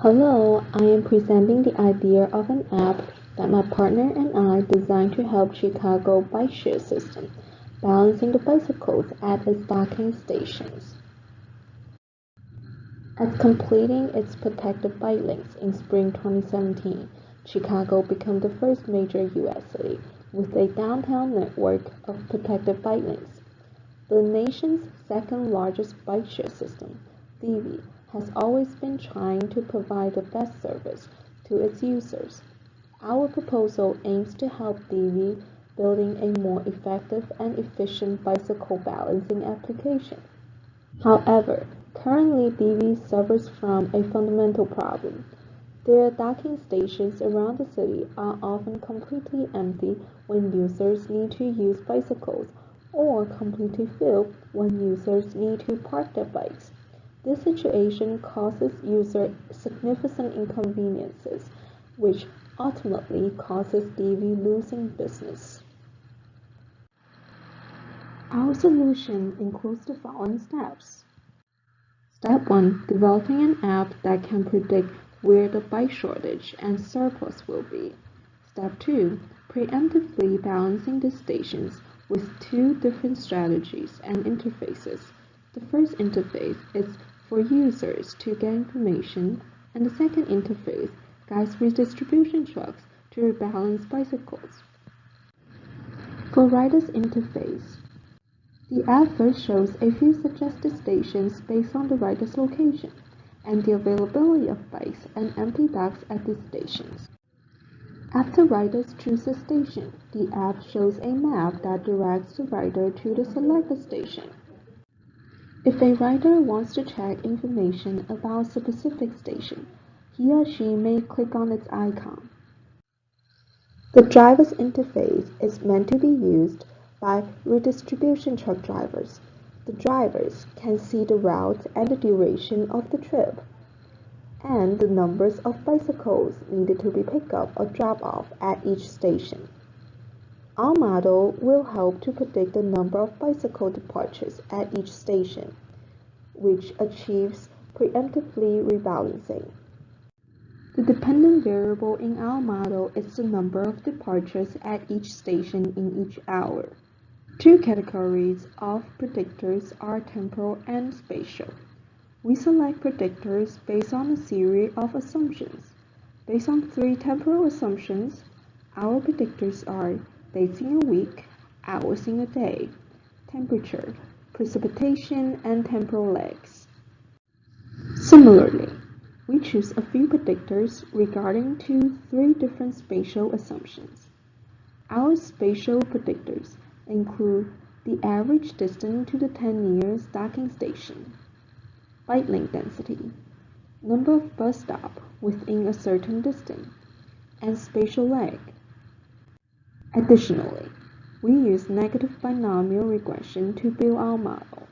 Hello, I am presenting the idea of an app that my partner and I designed to help Chicago bike share system, balancing the bicycles at its docking stations. As completing its protected bike lanes in spring 2017, Chicago became the first major U.S. city with a downtown network of protected bike lanes. The nation's second largest bike share system, Divvy, has always been trying to provide the best service to its users. Our proposal aims to help Divvy building a more effective and efficient bicycle balancing application. However, currently Divvy suffers from a fundamental problem. Their docking stations around the city are often completely empty when users need to use bicycles or completely filled when users need to park their bikes. This situation causes users significant inconveniences, which ultimately causes Divvy losing business. Our solution includes the following steps. Step 1. Developing an app that can predict where the bike shortage and surplus will be. Step 2. Preemptively balancing the stations with two different strategies and interfaces. The first interface is for users to get information, and the second interface guides redistribution trucks to rebalance bicycles. For riders interface, the app first shows a few suggested stations based on the rider's location and the availability of bikes and empty docks at these stations. After riders choose a station, the app shows a map that directs the rider to the selected station. If a rider wants to check information about a specific station, he or she may click on its icon. The driver's interface is meant to be used by redistribution truck drivers. The drivers can see the route and the duration of the trip, and the numbers of bicycles needed to be picked up or dropped off at each station. Our model will help to predict the number of bicycle departures at each station, which achieves preemptively rebalancing. The dependent variable in our model is the number of departures at each station in each hour. Two categories of predictors are temporal and spatial. We select predictors based on a series of assumptions. Based on three temporal assumptions, our predictors are days in a week, hours in a day, temperature, precipitation, and temporal lags. Similarly, we choose a few predictors regarding three different spatial assumptions. Our spatial predictors include the average distance to the 10 nearest docking station, bike lane density, number of bus stops within a certain distance, and spatial lag. Additionally, we use negative binomial regression to build our model.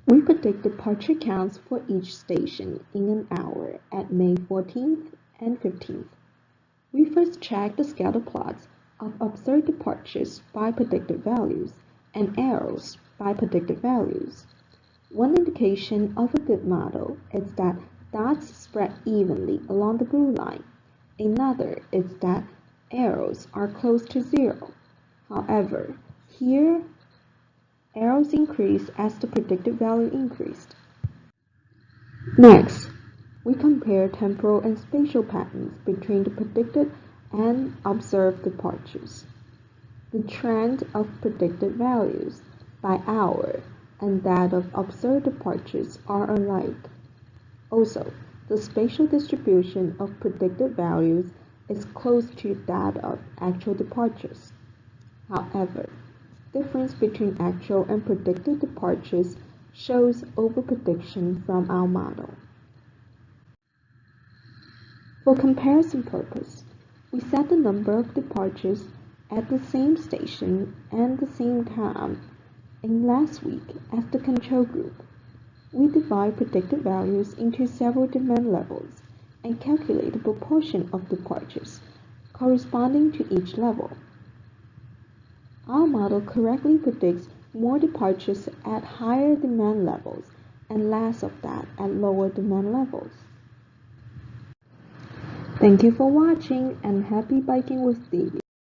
We predict departure counts for each station in an hour at May 14th and 15th. We first check the scatter plots of observed departures by predicted values and errors by predicted values. One indication of a good model is that dots spread evenly along the blue line. Another is that errors are close to zero. However, here errors increase as the predicted value increased. Next, we compare temporal and spatial patterns between the predicted and observed departures. The trend of predicted values by hour and that of observed departures are alike. Also, the spatial distribution of predicted values is close to that of actual departures. However, difference between actual and predicted departures shows overprediction from our model. For comparison purpose, we set the number of departures at the same station and the same time in last week as the control group. We divide predicted values into several demand levels and calculate the proportion of departures corresponding to each level. Our model correctly predicts more departures at higher demand levels and less of that at lower demand levels. Thank you for watching and happy biking with Davey.